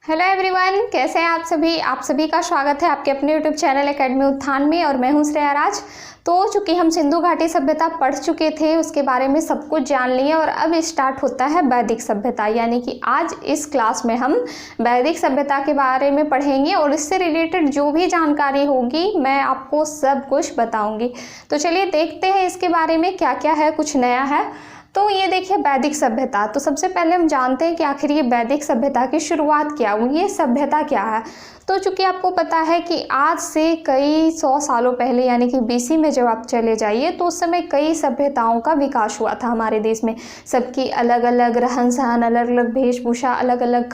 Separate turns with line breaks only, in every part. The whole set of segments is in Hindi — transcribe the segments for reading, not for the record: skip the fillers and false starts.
हेलो एवरीवन, कैसे हैं आप सभी का स्वागत है आपके अपने यूट्यूब चैनल एकेडमी उत्थान में। और मैं हूं श्रेया राज। तो चूंकि हम सिंधु घाटी सभ्यता पढ़ चुके थे, उसके बारे में सब कुछ जान लिए और अब स्टार्ट होता है वैदिक सभ्यता, यानी कि आज इस क्लास में हम वैदिक सभ्यता के बारे में पढ़ेंगे और इससे रिलेटेड जो भी जानकारी होगी मैं आपको सब कुछ बताऊंगी। तो चलिए देखते हैं इसके बारे में क्या क्या है, कुछ नया है। तो ये देखिए वैदिक सभ्यता। तो सबसे पहले हम जानते हैं कि आखिर ये वैदिक सभ्यता की शुरुआत क्या हुई, ये सभ्यता क्या है। तो चूंकि आपको पता है कि आज से कई 100 सालों पहले यानी कि बीसी में जब आप चले जाइए तो उस समय कई सभ्यताओं का विकास हुआ था हमारे देश में। सबकी अलग अलग रहन सहन, अलग अलग वेशभूषा, अलग अलग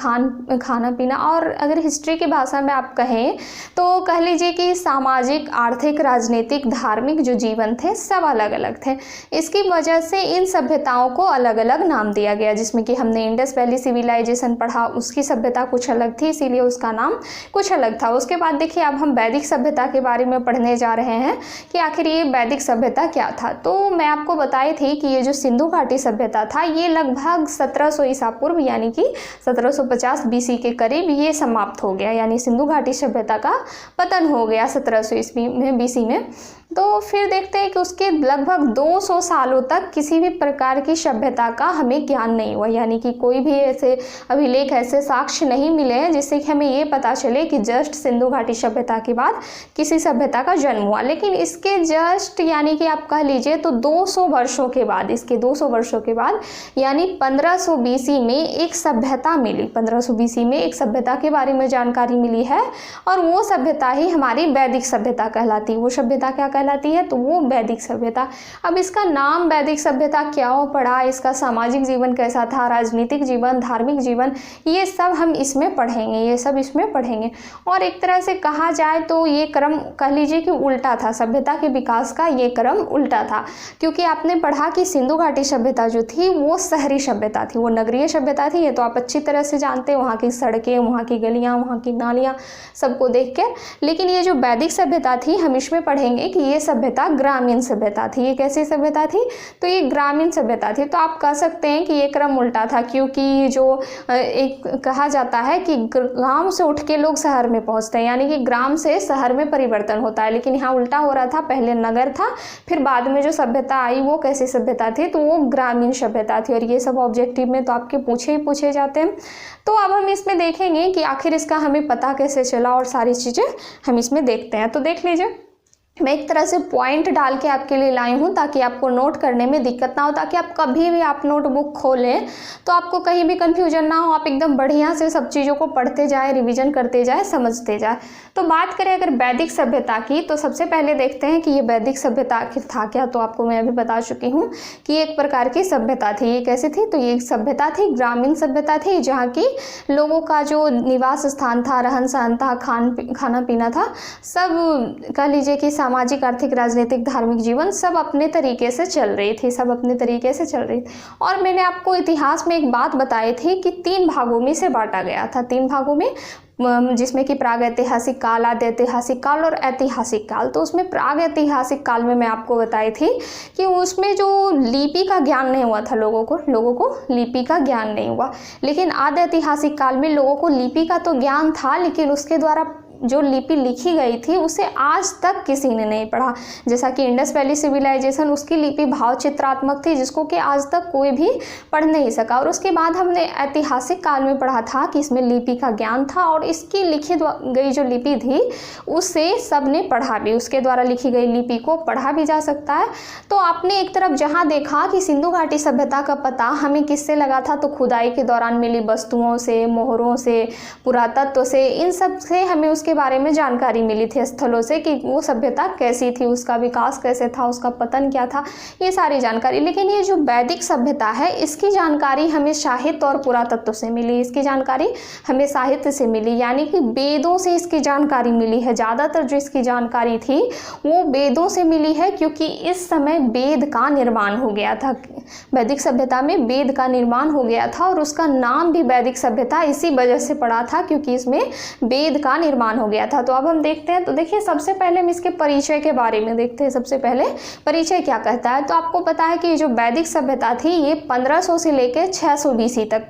खाना पीना, और अगर हिस्ट्री की भाषा में आप कहें तो कह लीजिए कि सामाजिक, आर्थिक, राजनीतिक, धार्मिक जो जीवन थे सब अलग अलग थे। इसकी वजह से इन सभ्यताओं को अलग अलग नाम दिया गया, जिसमें कि हमने इंडस वैली सिविलाइजेशन पढ़ा, उसकी सभ्यता कुछ अलग थी इसीलिए उसका नाम कुछ अलग था। उसके बाद देखिए अब हम वैदिक सभ्यता के बारे में पढ़ने जा रहे हैं कि आखिर ये वैदिक सभ्यता क्या था। तो मैं आपको बताई थी कि ये जो सिंधु घाटी सभ्यता था ये लगभग 1700 ईसा पूर्व यानी कि 1750 बीसी के करीब ये समाप्त हो गया, यानी सिंधु घाटी सभ्यता का पतन हो गया 1700 ईस्वी में, बीसी में। तो फिर देखते हैं कि उसके लगभग 200 सालों तक किसी भी प्रकार की सभ्यता का हमें ज्ञान नहीं हुआ, यानी कि कोई भी ऐसे अभिलेख, ऐसे साक्ष्य नहीं मिले हैं जिससे कि हमें ये पता चले कि जस्ट सिंधु घाटी सभ्यता के बाद किसी सभ्यता का जन्म हुआ। लेकिन इसके जस्ट यानी कि आप कह लीजिए तो 200 वर्षों के बाद, इसके 200 वर्षों के बाद यानी 1500 बीसी में एक सभ्यता मिली। 1500 बीसी में एक सभ्यता के बारे में जानकारी मिली है और वो सभ्यता ही हमारी वैदिक सभ्यता कहलाती है। वो सभ्यता क्या कहलाती है? तो वो वैदिक सभ्यता। अब इसका नाम वैदिक सभ्यता क्यों पड़ा, इसका सामाजिक जीवन कैसा था, राजनीतिक जीवन, धार्मिक जीवन, ये सब हम इसमें पढ़ेंगे, ये सब इसमें पढ़ेंगे। और एक तरह से कहा जाए तो ये क्रम कह लीजिए कि उल्टा था, सभ्यता के विकास का ये क्रम उल्टा था। क्योंकि आपने पढ़ा कि सिंधु घाटी सभ्यता जो थी वो शहरी सभ्यता थी, वो नगरीय सभ्यता थी। ये तो आप अच्छी तरह से जानते हैं, वहाँ की सड़कें, वहाँ की गलियाँ, वहाँ की नालियाँ सबको देख कर। लेकिन ये जो वैदिक सभ्यता थी हम इसमें पढ़ेंगे कि ये सभ्यता ग्रामीण सभ्यता थी। ये कैसी सभ्यता थी? तो ये ग्रामीण सभ्यता थी। तो आप कह सकते हैं कि ये क्रम उल्टा था, क्योंकि जो एक कहा जाता है कि गांव से उठ के लोग शहर में पहुंचते हैं, यानी कि ग्राम से शहर में परिवर्तन होता है। लेकिन यहाँ उल्टा हो रहा था, पहले नगर था, फिर बाद में जो सभ्यता आई वो कैसी सभ्यता थी? तो वो ग्रामीण सभ्यता थी। और ये सब ऑब्जेक्टिव में तो आपके पूछे जाते हैं। तो अब हम इसमें देखेंगे कि आखिर इसका हमें पता कैसे चला और सारी चीज़ें हम इसमें देखते हैं। तो देख लीजिए, मैं एक तरह से पॉइंट डाल के आपके लिए लाई हूँ ताकि आपको नोट करने में दिक्कत ना हो, ताकि आप कभी भी आप नोटबुक खोलें तो आपको कहीं भी कंफ्यूजन ना हो, आप एकदम बढ़िया से सब चीज़ों को पढ़ते जाए, रिवीजन करते जाए, समझते जाए। तो बात करें अगर वैदिक सभ्यता की, तो सबसे पहले देखते हैं कि ये वैदिक सभ्यता आखिर था क्या। तो आपको मैं अभी बता चुकी हूँ कि एक प्रकार की सभ्यता थी। ये कैसी थी? तो ये एक सभ्यता थी, ग्रामीण सभ्यता थी, जहाँ की लोगों का जो निवास स्थान था, रहन सहन था, खाना पीना था, सब कह लीजिए कि सामाजिक, आर्थिक, राजनीतिक, धार्मिक जीवन सब अपने तरीके से चल रही थी, सब अपने तरीके से चल रही थी। और मैंने आपको इतिहास में एक बात बताई थी कि 3 भागों में से बांटा गया था, 3 भागों में, जिसमें कि प्राग ऐतिहासिक काल, आदि ऐतिहासिक काल और ऐतिहासिक काल। तो उसमें प्राग ऐतिहासिक काल में मैं आपको बताई थी कि उसमें जो लिपि का ज्ञान नहीं हुआ था लोगों को लिपि का ज्ञान नहीं हुआ। लेकिन आदि ऐतिहासिक काल में लोगों को लिपि का तो ज्ञान था, लेकिन उसके द्वारा जो लिपि लिखी गई थी उसे आज तक किसी ने नहीं पढ़ा। जैसा कि इंडस वैली सिविलाइजेशन, उसकी लिपि भाव चित्रात्मक थी, जिसको कि आज तक कोई भी पढ़ नहीं सका। और उसके बाद हमने ऐतिहासिक काल में पढ़ा था कि इसमें लिपि का ज्ञान था और इसकी लिखी गई जो लिपि थी उसे सबने पढ़ा भी, उसके द्वारा लिखी गई लिपि को पढ़ा भी जा सकता है। तो आपने एक तरफ जहाँ देखा कि सिंधु घाटी सभ्यता का पता हमें किससे लगा था, तो खुदाई के दौरान मिली वस्तुओं से, मोहरों से, पुरातत्व से, इन सब से हमें के बारे में जानकारी मिली थी, स्थलों से, कि वो सभ्यता कैसी थी, उसका विकास कैसे था, उसका पतन क्या था, ये सारी जानकारी। लेकिन ये जो वैदिक सभ्यता है इसकी जानकारी हमें साहित्य और पुरातत्व से मिली, इसकी जानकारी हमें साहित्य से मिली, यानी कि वेदों से इसकी जानकारी मिली है। ज़्यादातर जो इसकी जानकारी थी वो वेदों से मिली है, क्योंकि इस समय वेद का निर्माण हो गया था, वैदिक सभ्यता में वेद का निर्माण हो गया था और उसका नाम भी वैदिक सभ्यता इसी वजह से पड़ा था, क्योंकि इसमें वेद का निर्माण निर्माण हो गया था। तो अब हम देखते हैं। तो देखिए सबसे पहले हम इसके परिचय के बारे में देखते हैं। सबसे पहले परिचय क्या कहता है। तो आपको पता है कि जो वैदिक सभ्यता थी ये 1500 से लेकर 600 BC तक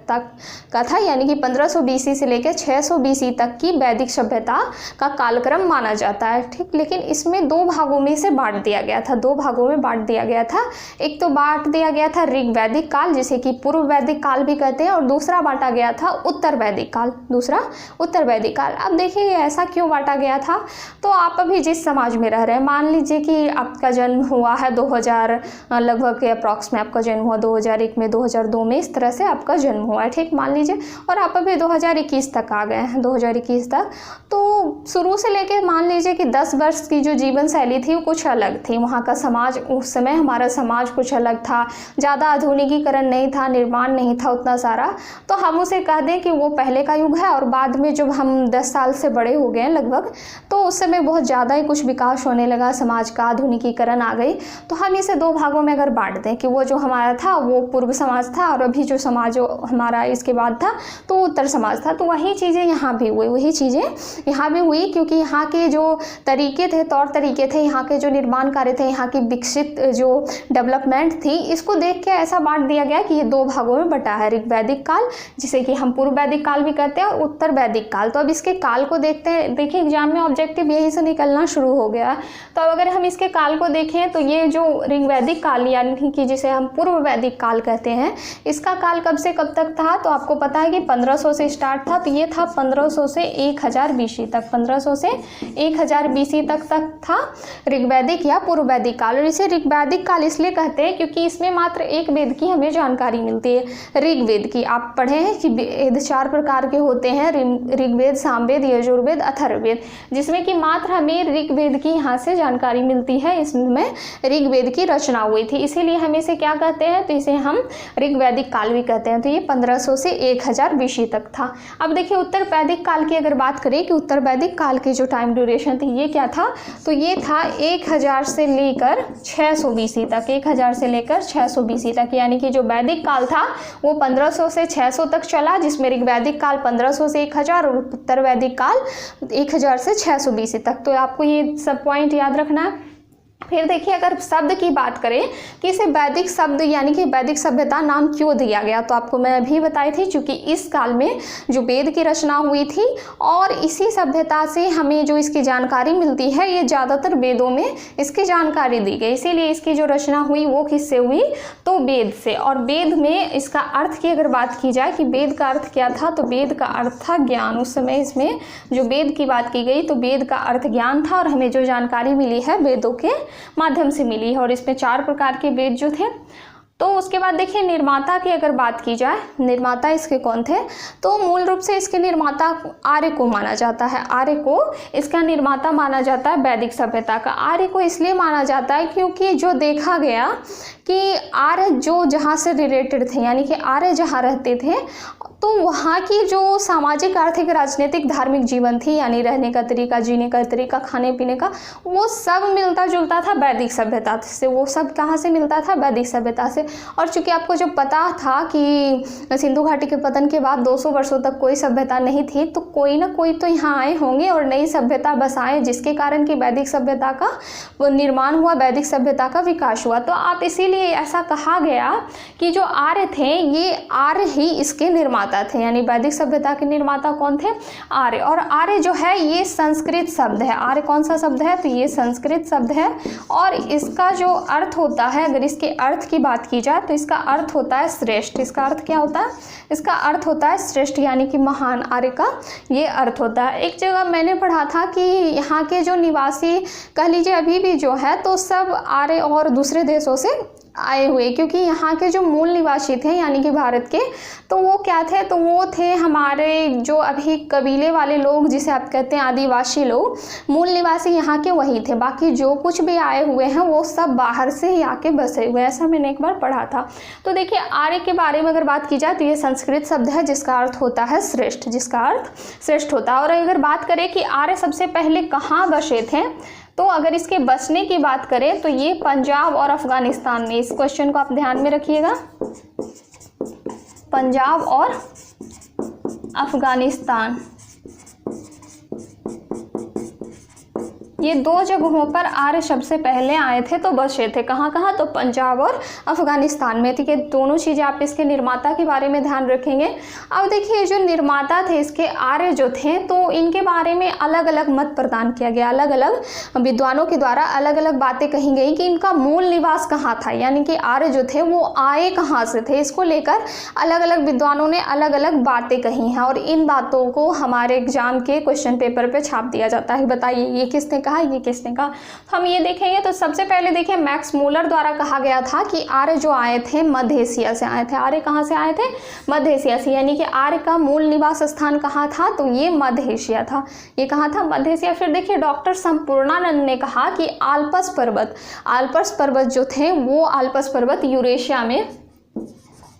का था, यानी कि 1500 BC से लेकर 600 BC तक की वैदिक सभ्यता का कालक्रम माना जाता है। ठीक, लेकिन इसमें दो भागों में से बांट दिया गया था, दो भागों में बांट दिया गया था। एक तो बांट दिया गया था ऋग वैदिक काल, जिसे कि पूर्व वैदिक काल भी कहते हैं, और दूसरा बांटा गया था उत्तर वैदिक काल, दूसरा उत्तर वैदिक काल। अब देखिए ऐसा क्यों बांटा गया था। तो आप अभी जिस समाज में रह रहे हैं, मान लीजिए कि आपका जन्म हुआ है 2000 लगभग के अप्रॉक्स में आपका जन्म हुआ 2001 में, 2002 में, इस तरह से आपका जन्म हुआ है। ठीक, मान लीजिए, और आप अभी 2021 तक आ गए हैं, 2021 तक। तो शुरू से लेकर मान लीजिए कि 10 वर्ष की जो जीवन शैली थी वो कुछ अलग थी। वहाँ का समाज, उस समय हमारा समाज कुछ अलग था, ज़्यादा आधुनिकीकरण नहीं था, निर्माण नहीं था उतना सारा। तो हम उसे कह दें कि वो पहले का युग है। और बाद में जब हम 10 साल से बड़े हो गए लगभग, तो उस समय बहुत ज़्यादा ही कुछ विकास होने लगा, समाज का आधुनिकीकरण आ गई। तो हम इसे दो भागों में अगर बांट दें कि वो जो हमारा था वो पूर्व समाज था, और अभी जो समाज हमारा इसके बाद था तो उत्तर समाज था। तो वही चीज़ें यहाँ भी हुई, वही चीज़ें यहाँ भी हुई, क्योंकि यहाँ के जो तरीके थे, तौर तरीके थे, यहाँ के जो निर्माण कार्य थे, यहाँ की विकसित जो डेवलपमेंट थी, इसको देख के ऐसा बांट दिया गया कि ये दो भागों में बटा है। ऋग वैदिक काल, जिसे कि हम पूर्व वैदिक काल भी कहते हैं, और उत्तर वैदिक काल। तो अब इसके काल को देखते हैं। देखिए एग्जाम में ऑब्जेक्टिव यही से निकलना शुरू हो गया। तो अब अगर हम इसके काल को देखें तो ये जो ऋग वैदिक काल, यानी कि जिसे हम पूर्व वैदिक काल कहते हैं, इसका काल कब से कब तक था। तो आपको पता है कि 1500 से स्टार्ट था। तो ये था 1500 से 1000 BC तक, 1500 से 1000 BC तक था ऋग्वैदिक या पूर्व वैदिक काल। और इसे ऋग्वैदिक काल इसलिए कहते हैं क्योंकि इसमें मात्र एक वेद की हमें जानकारी मिलती है, ऋग्वेद की। आप पढ़े हैं कि वेद 4 प्रकार के होते हैं, ऋग्वेद, सामवेद, यजुर्वेद, अथर्ववेद, जिसमें कि मात्र हमें ऋग्वेद की यहाँ से जानकारी मिलती है। इसमें ऋग्वेद की रचना हुई थी, इसीलिए हम इसे क्या कहते हैं, तो इसे हम ऋग्वैदिक काल भी कहते हैं। तो ये 1500 से 1000 BC तक था। अब देखिए उत्तर वैदिक काल की अगर बात करें कि उत्तर वैदिक काल की जो टाइम ड्यूरेशन थी ये क्या था, तो ये था 1000 से लेकर 600 BC तक, 1000 से लेकर 600 BC तक। यानी कि जो वैदिक काल था वो 1500 से 600 तक चला, जिसमें ऋग्वैदिक काल 1500 से 1000 और उत्तर वैदिक काल 1000 से 600 BC तक। तो आपको ये सब पॉइंट याद रखना है। फिर देखिए अगर शब्द की बात करें कि इसे वैदिक शब्द यानी कि वैदिक सभ्यता नाम क्यों दिया गया, तो आपको मैं अभी बताई थी, क्योंकि इस काल में जो वेद की रचना हुई थी और इसी सभ्यता से हमें जो इसकी जानकारी मिलती है, ये ज़्यादातर वेदों में इसकी जानकारी दी गई, इसीलिए इसकी जो रचना हुई वो किससे हुई, तो वेद से। और वेद में इसका अर्थ की अगर बात की जाए कि वेद का अर्थ क्या था, तो वेद का अर्थ था ज्ञान। उस समय इसमें जो वेद की बात की गई तो वेद का अर्थ ज्ञान था, और हमें जो जानकारी मिली है वेदों के माध्यम से मिली है। और इसमें 4 प्रकार के वेद जो थे। तो उसके बाद देखिए निर्माता की अगर बात की जाए, निर्माता इसके कौन थे, तो मूल रूप से इसके निर्माता आर्य को माना जाता है। आर्य को इसका निर्माता माना जाता है वैदिक सभ्यता का। आर्य को इसलिए माना जाता है क्योंकि जो देखा गया कि आर्य जो जहाँ से रिलेटेड थे, यानी कि आर्य जहाँ रहते थे, तो वहाँ की जो सामाजिक, आर्थिक, राजनीतिक, धार्मिक जीवन थी, यानी रहने का तरीका, जीने का तरीका, खाने पीने का, वो सब मिलता जुलता था वैदिक सभ्यता से। वो सब कहाँ से मिलता था, वैदिक सभ्यता से। और चूंकि आपको जो पता था कि सिंधु घाटी के पतन के बाद 200 वर्षों तक कोई सभ्यता नहीं थी, तो कोई ना कोई तो यहाँ आए होंगे और नई सभ्यता बसाए, जिसके कारण कि वैदिक सभ्यता का वो निर्माण हुआ, वैदिक सभ्यता का विकास हुआ। तो आप इसीलिए ऐसा कहा गया कि जो आर्य थे ये आर्य ही इसके निर्माता थे, यानी वैदिक सभ्यता के निर्माता कौन थे, आर्य। और आर्य जो है ये संस्कृत शब्द है। आर्य कौन सा शब्द है, तो ये संस्कृत शब्द है। और इसका जो अर्थ होता है, अगर इसके अर्थ की बात की जाए तो इसका अर्थ होता है श्रेष्ठ। इसका अर्थ क्या होता है, इसका अर्थ होता है श्रेष्ठ, यानी कि महान। आर्य का ये अर्थ होता है। एक जगह मैंने पढ़ा था कि यहाँ के जो निवासी कह लीजिए अभी भी जो है, तो सब आर्य और दूसरे देशों से आए हुए, क्योंकि यहाँ के जो मूल निवासी थे यानी कि भारत के, तो वो क्या थे, तो वो थे हमारे जो अभी कबीले वाले लोग, जिसे आप कहते हैं आदिवासी लोग। मूल निवासी यहाँ के वही थे, बाकी जो कुछ भी आए हुए हैं वो सब बाहर से ही आके बसे हुए, ऐसा मैंने एक बार पढ़ा था। तो देखिए आर्य के बारे में अगर बात की जाए तो ये संस्कृत शब्द है जिसका अर्थ होता है श्रेष्ठ, जिसका अर्थ श्रेष्ठ होता है। और अगर बात करें कि आर्य सबसे पहले कहाँ बसे थे, तो अगर इसके बसने की बात करें तो ये पंजाब और अफगानिस्तान में। इस क्वेश्चन को आप ध्यान में रखिएगा, पंजाब और अफगानिस्तान ये 2 जगहों पर आर्य सबसे पहले आए थे तो बसे थे। कहाँ कहाँ? तो पंजाब और अफगानिस्तान में। ठीक है, दोनों चीज़ें आप इसके निर्माता के बारे में ध्यान रखेंगे। अब देखिए जो निर्माता थे इसके आर्य जो थे तो इनके बारे में अलग अलग मत प्रदान किया गया, अलग अलग विद्वानों के द्वारा अलग अलग बातें कही गई कि इनका मूल निवास कहाँ था, यानी कि आर्य जो थे वो आए कहाँ से थे। इसको लेकर अलग अलग विद्वानों ने अलग अलग बातें कही हैं और इन बातों को हमारे एग्जाम के क्वेश्चन पेपर पे छाप दिया जाता है। बताइए ये किसने कहा, ये किसने कहा। तो हम ये देखेंगे। तो सबसे पहले देखिए मैक्स मूलर द्वारा कहा गया था कि आर्य जो आए थे मध्य एशिया से आए थे। आर्य कहाँ से आए थे? मध्य एशिया से, यानी कि आर्य का मूल निवास स्थान कहाँ था? तो ये मध्य एशिया था। ये कहाँ था? मध्य एशिया। फिर देखिए डॉक्टर संपूर्णानंद ने कहा कि आल्प्स पर्वत जो थे वो आल्प्स पर्वत यूरेशिया में,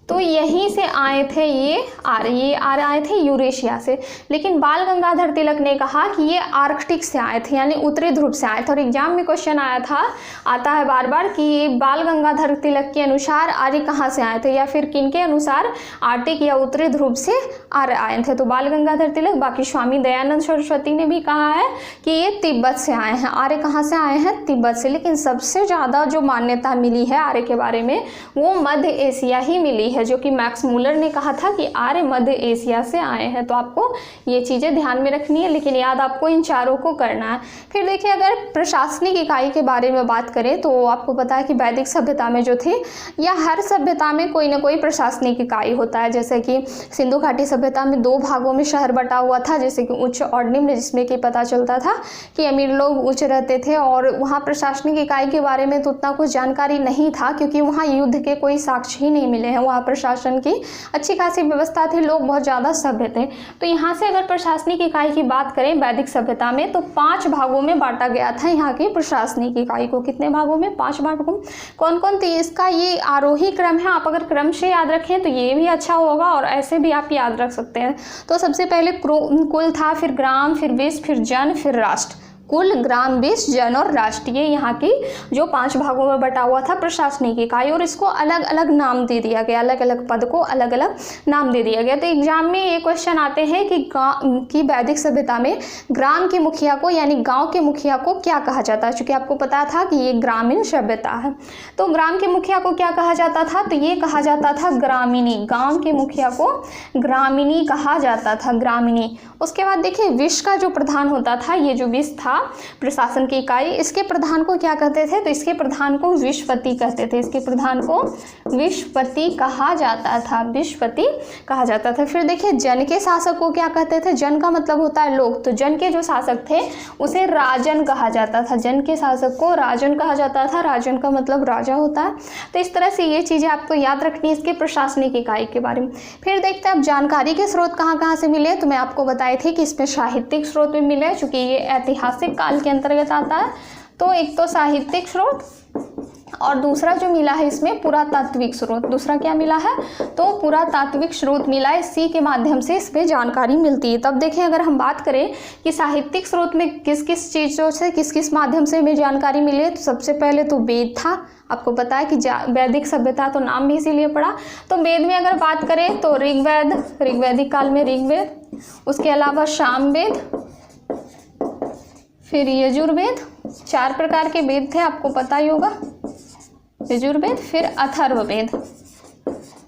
तो यहीं से आए थे ये आर्य आए थे यूरेशिया से। लेकिन बाल गंगाधर तिलक ने कहा कि ये आर्कटिक से आए थे, यानी उत्तरी ध्रुव से आए थे। और एग्जाम में क्वेश्चन आता है बार बार कि बाल गंगाधर तिलक के अनुसार आर्य कहाँ से आए थे या फिर किनके अनुसार आर्कटिक या उत्तरी ध्रुव से आर्य आए थे। तो बाल गंगाधर तिलक, बाकी स्वामी दयानंद सरस्वती ने भी कहा है कि ये तिब्बत से आए हैं। आर्य कहाँ से आए हैं? तिब्बत से। लेकिन सबसे ज़्यादा जो मान्यता मिली है आर्य के बारे में वो मध्य एशिया ही मिली है, जो कि मैक्स मूलर ने कहा था कि आर्य मध्य एशिया से आए हैं। तो आपको ये चीज़ें ध्यान में रखनी है, लेकिन याद आपको इन चारों को करना है। फिर देखिए अगर प्रशासनिक इकाई के बारे में बात करें तो आपको पता है कि वैदिक सभ्यता में जो थी, या हर सभ्यता में कोई ना कोई प्रशासनिक इकाई होता है। जैसे कि सिंधु घाटी सभ्यता में 2 भागों में शहर बटा हुआ था, जैसे कि उच्च और निम्न, जिसमें कि पता चलता था कि अमीर लोग उच्च रहते थे और वहाँ प्रशासनिक इकाई के बारे में तो उतना कुछ जानकारी नहीं था, क्योंकि वहाँ युद्ध के कोई साक्ष्य ही नहीं मिले हैं। वहाँ प्रशासन की अच्छी खासी व्यवस्था थी, लोग बहुत ज़्यादा सभ्य थे। तो यहाँ से अगर प्रशासनिक इकाई की बात करें वैदिक सभ्यता में तो 5 भागों में बांटा गया था यहाँ की प्रशासनिक इकाई को। कितने भागों में? 5 भागों। कौन कौन? तो इसका ये आरोही क्रम है, आप अगर क्रम से याद रखें तो ये भी अच्छा होगा और ऐसे भी आप याद रख सकते हैं। तो सबसे पहले कुल था, फिर ग्राम, फिर विश्व, फिर जन, फिर राष्ट्र। कुल, ग्राम, विश्व, जन और राष्ट्र, ये यहाँ की जो 5 भागों में बटा हुआ था प्रशासनिक इकाई, और इसको अलग अलग नाम दे दिया गया, अलग अलग पद को अलग अलग नाम दे दिया गया। तो एग्जाम में ये क्वेश्चन आते हैं कि वैदिक सभ्यता में ग्राम के मुखिया को, यानी गांव के मुखिया को क्या कहा जाता है। चूँकि आपको पता था कि ये ग्रामीण सभ्यता है, तो ग्राम के मुखिया को क्या कहा जाता था? तो ये कहा जाता था ग्रामीणी। गाँव के मुखिया को ग्रामीणी कहा जाता था, ग्रामीणी। उसके बाद देखिए विश्व का जो प्रधान होता था, ये जो विश्व था प्रशासन की इकाई, इसके प्रधान को क्या कहते थे? तो इसके प्रधान को विश्वपति कहते थे। इसके प्रधान को विश्वपति कहा जाता था, विश्वपति कहा जाता था। फिर देखिए जन के शासक को क्या कहते थे? जन का मतलब होता है लोग, तो जन के जो शासक थे उसे राजन कहा जाता था। जन के शासक को राजन कहा जाता था, राजन का मतलब राजा होता है। तो इस तरह से ये चीज़ें आपको याद रखनी है इसके प्रशासनिक इकाई के बारे में। फिर देखते हैं अब जानकारी के स्रोत कहाँ कहाँ से मिले। तो मैं आपको बताई थी कि इसमें साहित्यिक स्रोत भी मिले, चूँकि ये ऐतिहासिक काल के अंतर्गत आता है। तो एक तो साहित्यिक स्रोत और दूसरा जो मिला है इसमें पुरातात्विक स्रोत। दूसरा क्या मिला है? तो पुरातात्विक स्रोत मिला है, इसी के माध्यम से इसमें जानकारी मिलती है। तब देखें अगर हम बात करें कि साहित्यिक स्रोत में किस किस चीज़ों से, किस किस माध्यम से हमें जानकारी मिली है, तो सबसे पहले तो वेद था। आपको पता है कि वैदिक सभ्यता, तो नाम भी इसीलिए पड़ा। तो वेद में अगर बात करें तो ऋग्वेद, ऋग्वैदिक काल में ऋग्वेद, उसके अलावा सामवेद, फिर यजुर्वेद, 4 प्रकार के वेद थे, आपको पता ही होगा। यजुर्वेद, फिर अथर्ववेद।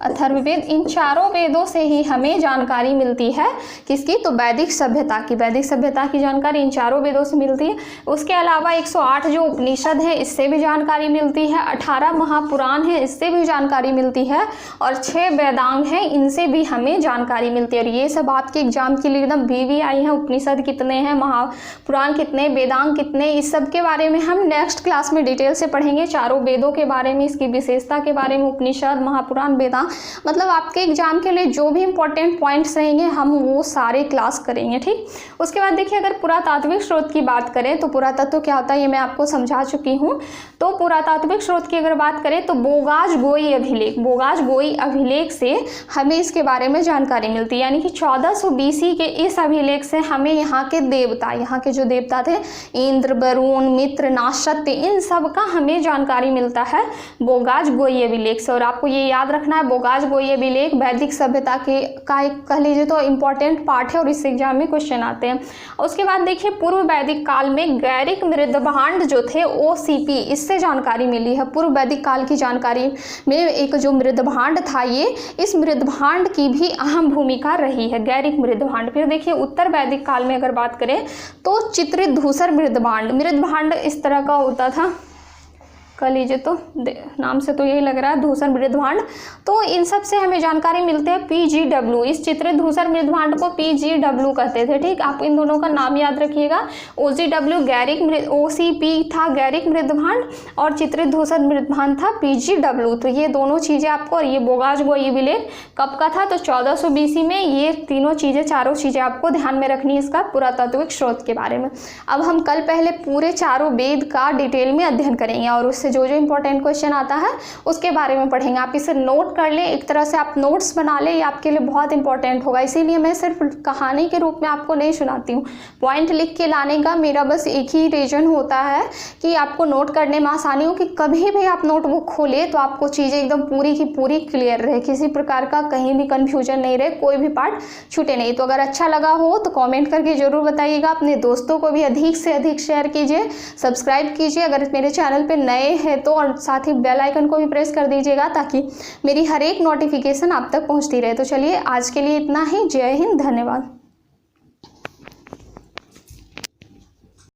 अथर्ववेद, इन चारों वेदों से ही हमें जानकारी मिलती है किसकी? तो वैदिक सभ्यता की। वैदिक सभ्यता की जानकारी इन चारों वेदों से मिलती है। उसके अलावा 108 जो उपनिषद है इससे भी जानकारी मिलती है, 18 महापुराण है इससे भी जानकारी मिलती है, और 6 वेदांग हैं इनसे भी हमें जानकारी मिलती है। और ये सब आपके एग्जाम के लिए एकदम VVI है। उपनिषद कितने हैं, महापुराण कितने, वेदांग कितने, इस सब के बारे में हम नेक्स्ट क्लास में डिटेल से पढ़ेंगे। चारों वेदों के बारे में, इसकी विशेषता के बारे में, उपनिषद, महापुराण, वेदांग, मतलब आपके एग्जाम के लिए जो भी इंपॉर्टेंट पॉइंट्स रहेंगे हम वो सारे क्लास करेंगे, ठीक। उसके बाद देखिए अगर पुरातात्विक स्रोत की बात करें तो पुरातत्व क्या होता है ये मैं आपको समझा चुकी हूँ। तो पुरातात्विक स्रोत की अगर बात करें तो बोगाज गोई अभिलेख, बोगाज गोई अभिलेख से हमें इसके बारे में जानकारी मिलती है। यानी कि 1400 BC के इस अभिलेख से हमें यहाँ के देवता, यहाँ के जो देवता थे इंद्र, वरुण, मित्र, नासत्य, इन सब का हमें जानकारी मिलता है बोगाज गोई अभिलेख से। और आपको ये याद रखना है बोगाज गोई अभिलेख वैदिक सभ्यता के का एक कह लीजिए तो इम्पॉर्टेंट पार्ट है और इससे एग्जाम में क्वेश्चन आते हैं। उसके बाद देखिए पूर्व वैदिक काल में गैरिक मृदभांड जो थे OCP, इससे जानकारी मिली है। पूर्व वैदिक काल की जानकारी में एक जो मृदभांड था ये, इस मृदभांड की भी अहम भूमिका रही है, गैरिक मृदभांड। फिर देखिए उत्तर वैदिक काल में अगर बात करें तो चित्रित धूसर मृदभांड इस तरह का होता था, कह लीजिए तो नाम से तो यही लग रहा है धूसर मृदभांड। तो इन सब से हमें जानकारी मिलते हैं PGW, इस चित्रित धूसर मृदभांड को PGW कहते थे। ठीक, आप इन दोनों का नाम याद रखिएगा। OGW गैरिक OCP था गैरिक मृदभांड और चित्रित धूसर मृदभांड था PGW। तो ये दोनों चीज़ें आपको, और ये बोगाज गोई अभिलेख कब का था तो 1400 BC में। ये तीनों चीज़ें, चारों चीज़ें आपको ध्यान में रखनी है इसका पुरातात्विक स्रोत के बारे में। अब हम कल पहले पूरे चारों वेद का डिटेल में अध्ययन करेंगे और उससे जो जो इंपॉर्टेंट क्वेश्चन आता है उसके बारे में पढ़ेंगे। आप इसे नोट कर लें, एक तरह से आप नोट्स बना लें, ये आपके लिए बहुत इंपॉर्टेंट होगा। इसीलिए मैं सिर्फ कहानी के रूप में आपको नहीं सुनाती हूँ, पॉइंट लिख के लाने का मेरा बस एक ही रीजन होता है कि आपको नोट करने में आसानी हो, कि कभी भी आप नोटबुक खोलें तो आपको चीज़ें एकदम पूरी की पूरी क्लियर रहे, किसी प्रकार का कहीं भी कन्फ्यूजन नहीं रहे, कोई भी पार्ट छूटे नहीं। तो अगर अच्छा लगा हो तो कॉमेंट करके ज़रूर बताइएगा, अपने दोस्तों को भी अधिक से अधिक शेयर कीजिए, सब्सक्राइब कीजिए अगर मेरे चैनल पर नए है तो, और साथ ही बेल आइकन को भी प्रेस कर दीजिएगा ताकि मेरी हर एक नोटिफिकेशन आप तक पहुंचती रहे। तो चलिए आज के लिए इतना ही। जय हिंद, धन्यवाद।